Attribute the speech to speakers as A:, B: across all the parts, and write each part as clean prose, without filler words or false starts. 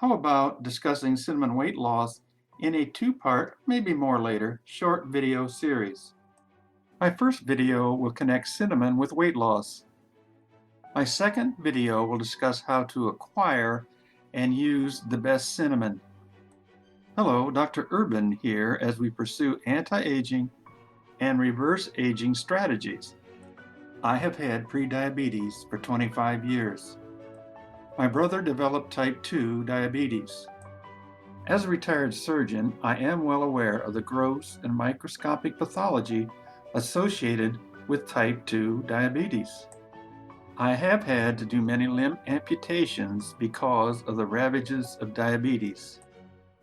A: How about discussing cinnamon weight loss in a two-part, maybe more later, short video series? My first video will connect cinnamon with weight loss. My second video will discuss how to acquire and use the best cinnamon. Hello, Dr. Urban here as we pursue anti-aging and reverse aging strategies. I have had prediabetes for 25 years. My brother developed type 2 diabetes. As a retired surgeon, I am well aware of the gross and microscopic pathology associated with type 2 diabetes. I have had to do many limb amputations because of the ravages of diabetes.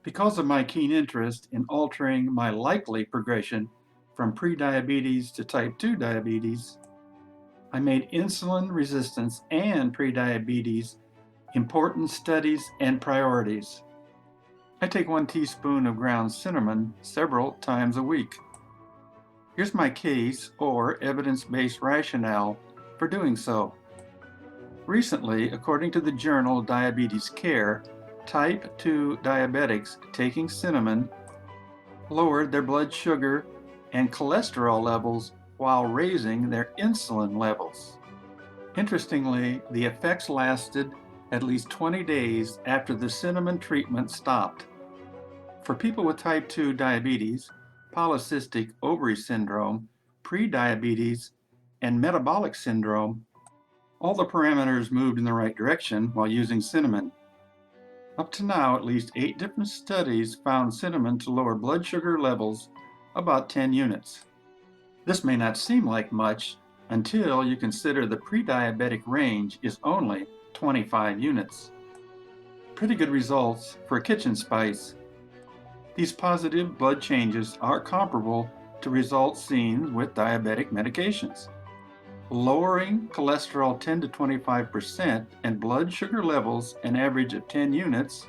A: Because of my keen interest in altering my likely progression from prediabetes to type 2 diabetes, I made insulin resistance and prediabetes important studies and priorities. I take 1 teaspoon of ground cinnamon several times a week. Here's my case or evidence-based rationale for doing so. Recently, according to the journal Diabetes Care, type 2 diabetics taking cinnamon lowered their blood sugar and cholesterol levels while raising their insulin levels. Interestingly, the effects lasted at least 20 days after the cinnamon treatment stopped. For people with type 2 diabetes, polycystic ovary syndrome, prediabetes, and metabolic syndrome, all the parameters moved in the right direction while using cinnamon. Up to now, at least 8 different studies found cinnamon to lower blood sugar levels about 10 units. This may not seem like much until you consider the pre-diabetic range is only 25 units. Pretty good results for a kitchen spice. These positive blood changes are comparable to results seen with diabetic medications. Lowering cholesterol 10 to 25% and blood sugar levels an average of 10 units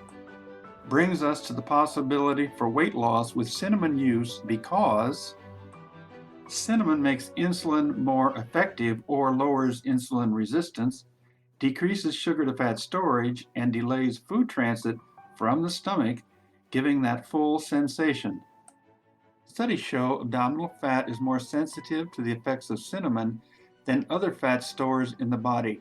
A: brings us to the possibility for weight loss with cinnamon use because cinnamon makes insulin more effective or lowers insulin resistance, decreases sugar-to-fat storage, and delays food transit from the stomach, giving that full sensation. Studies show abdominal fat is more sensitive to the effects of cinnamon than other fat stores in the body.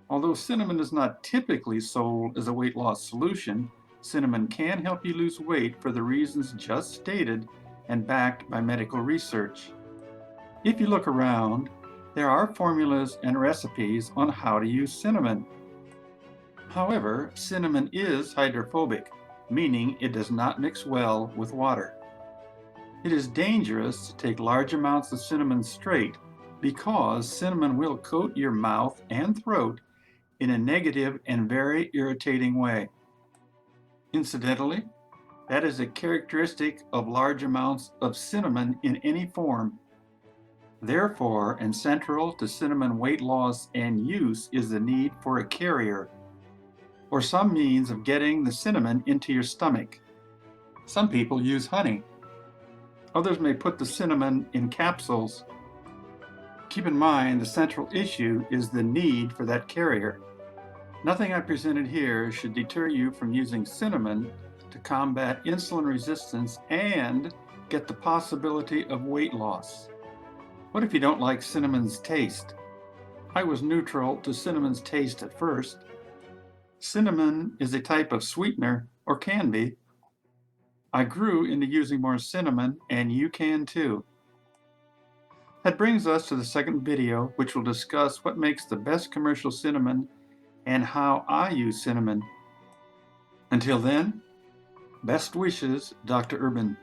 A: Although cinnamon is not typically sold as a weight loss solution, cinnamon can help you lose weight for the reasons just stated and backed by medical research. If you look around, there are formulas and recipes on how to use cinnamon. However, cinnamon is hydrophobic, meaning it does not mix well with water. It is dangerous to take large amounts of cinnamon straight because cinnamon will coat your mouth and throat in a negative and very irritating way. Incidentally, that is a characteristic of large amounts of cinnamon in any form. Therefore, and central to cinnamon weight loss and use is the need for a carrier, or some means of getting the cinnamon into your stomach. Some people use honey. Others may put the cinnamon in capsules. Keep in mind, the central issue is the need for that carrier. Nothing I presented here should deter you from using cinnamon to combat insulin resistance and get the possibility of weight loss. What if you don't like cinnamon's taste? I was neutral to cinnamon's taste at first. Cinnamon is a type of sweetener, or can be. I grew into using more cinnamon, and you can too. That brings us to the second video, which will discuss what makes the best commercial cinnamon and how I use cinnamon. Until then, best wishes, Dr. Urban.